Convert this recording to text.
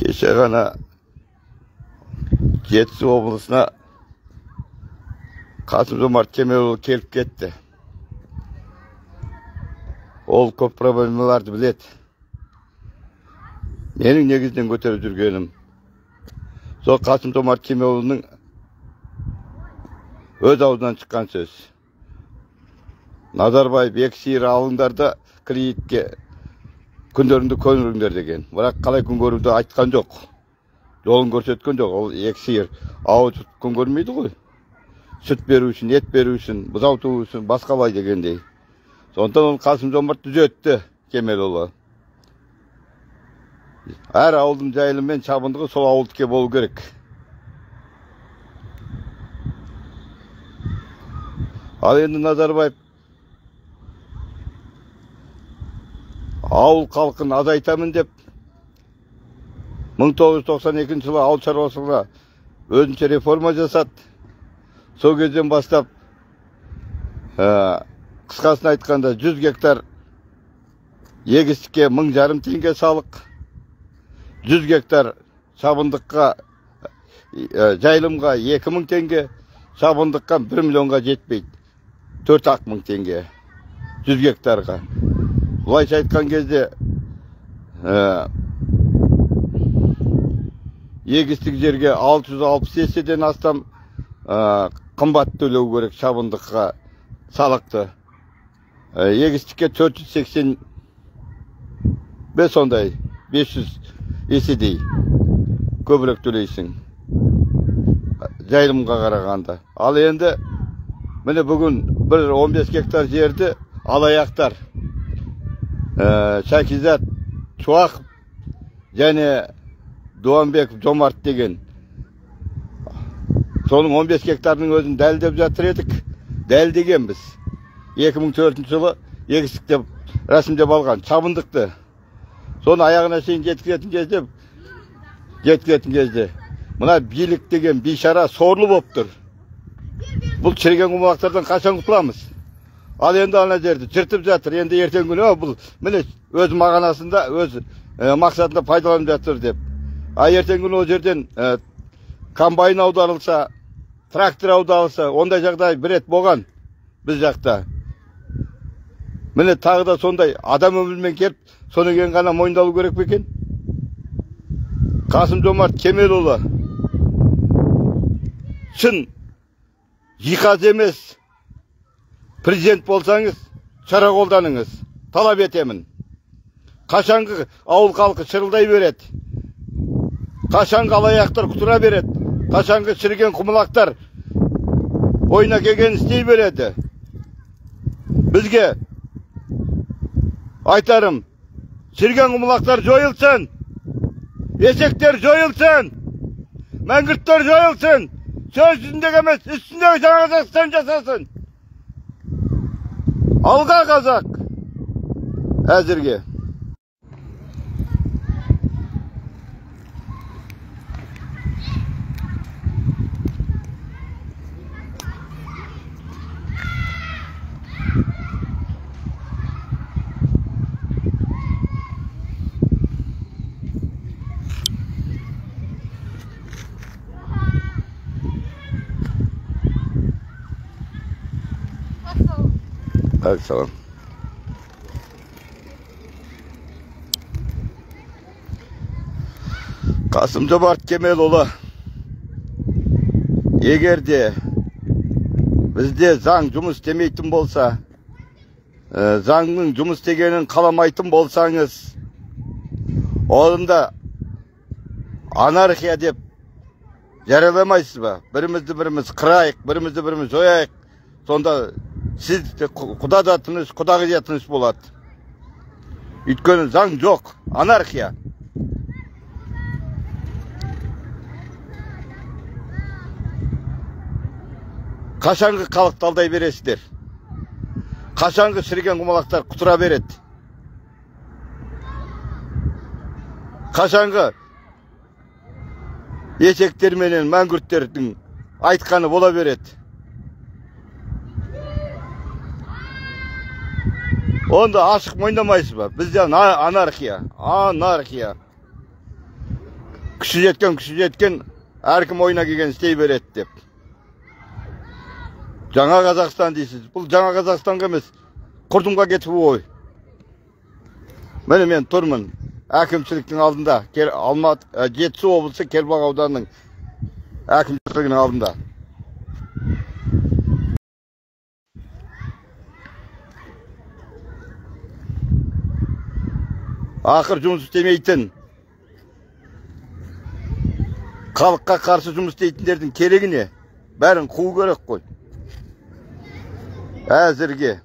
Keşke gana Жетісу облысына Қасым-Жомарт Кемелұлы келіп кетті. Ол көп проблемаларды біледі. Менің негізден көтеріп жүргенім сол Қасым-Жомарт Кемелұлының өз аузынан шыққан сөз. Назарбаев екі сиыр алыңдар да кредитке күндеріңді көндіріңдер деген. Бірақ қалай күн көруді айтқан жоқ. Жолын көрсеткен жоқ. Ол екі сиыр ауыз күн көрмейді ғой. Süt беру үшін, ет беру үшін, бұзауту үшін, басқалай дегендей. Сондықтан ол Қасым-Жомарт түзетті Кемелұлы. Әр ауылдың жайылым мен шабындығы сол ауылдыке болу керек. Ал енді Назарбаев ауыл халқын азайтамын деп 1992 жылы ауыл шаруашылығына өзінше реформа жасады. Сол кезден бастап қысқасын айтқанда 100 гектар егістікке 1,5 теңге салық, 100 гектар шабындыққа жайылымға 2.000 теңге, шабындыққа 1 миллионға жетпейді. 4.000 теңге 100 гектарға. Бұлайша айтқан кезде егістік жерге 660 еседен астам қымбат төлеу керек шабындыққа салықты. Егістікке 480 сондай 500 еседей көбірек төлейсің жайылымға қарағанда. Ал енді міне бүгін бір 15 гектар жерді алаяқтар Шәкизат Чуақов және Дуанбеков Жомарт деген соның 15 гектарының өзін дәлдеп жатыр едік. Дәлдегенбіз. 2004 жылы егістікте рәсімдеп алған шабындықты. Соны аяғына шейін жеткізетін кезде мына билік деген бейшара сорлы болып тұр. Бұл шіріген құмалақтардан қашан құтыламыз? Ал енді ана жерді жыртып жатыр. Енді ертең күні бұл міне өз мағынасында, өз мақсатында пайдаланып жатыр деп. Ертең күні ол жерден комбайн аударылса, трактор аударылса, ондай жағдай бір рет болған біз жақта. Міне тағы да сондай адам өмірмен келіп, соны кейін ғана мойындалу керек екен. Қасым-Жомарт Кемелұлы шын жиһаз емес, президент болсаңыз, шара қолданыңыз. Талап етемін. Қашанғы ауыл халқы шырылдай береді. Қашанғы алаяқтар құтыра береді. Қашанғы шіріген құмалақтар ойына келген істей береді. Бізге айтарым, шіріген құмалақтар жойылсын. Есектер жойылсын. Мәңгүрттер жойылсын. Сөз жүзіндегі емес, үстіндегі жаңа Қазақстан жасасын. Алға қазақ. Әзірге. Salam. Қасым-Жомарт Кемелұлы, егерде бізде заң жұмыс істемейтін болса, заңның жұмыс істегенін қаламайтын болсаңыз, онда анархия деп жарияламайсыз ба? Біріміз қырайық, біріміз жояйық. Сонда сіз құда да тыныш, құдағи да тыныш болады. Өйткені заң жоқ, анархия. Қашанғы халықты алдай бересіздер? Қашанғы шіріген құмалақтар құтыра береді? Қашанғы есектер менен мәңгүрттердің айтқаны бола береді? Onda aşık oynamazsın be. Bizde anarxiya. Күші жеткен, әркім ойына келген істей береді деп. Жаңа Қазақстан дейсіз. Бұл жаңа Қазақстанға емес, құрдымға кетіп ой. Міне мен тұрмын әкімшіліктің алдында, Жетісу облысы Кербұлақ ауданының әкімшілігінің алдында. Ақыр жұмыс істемейтін, халыққа қарсы жұмыс істейтіндердің керегі не? Бәрін қуу керек қой. Әзірге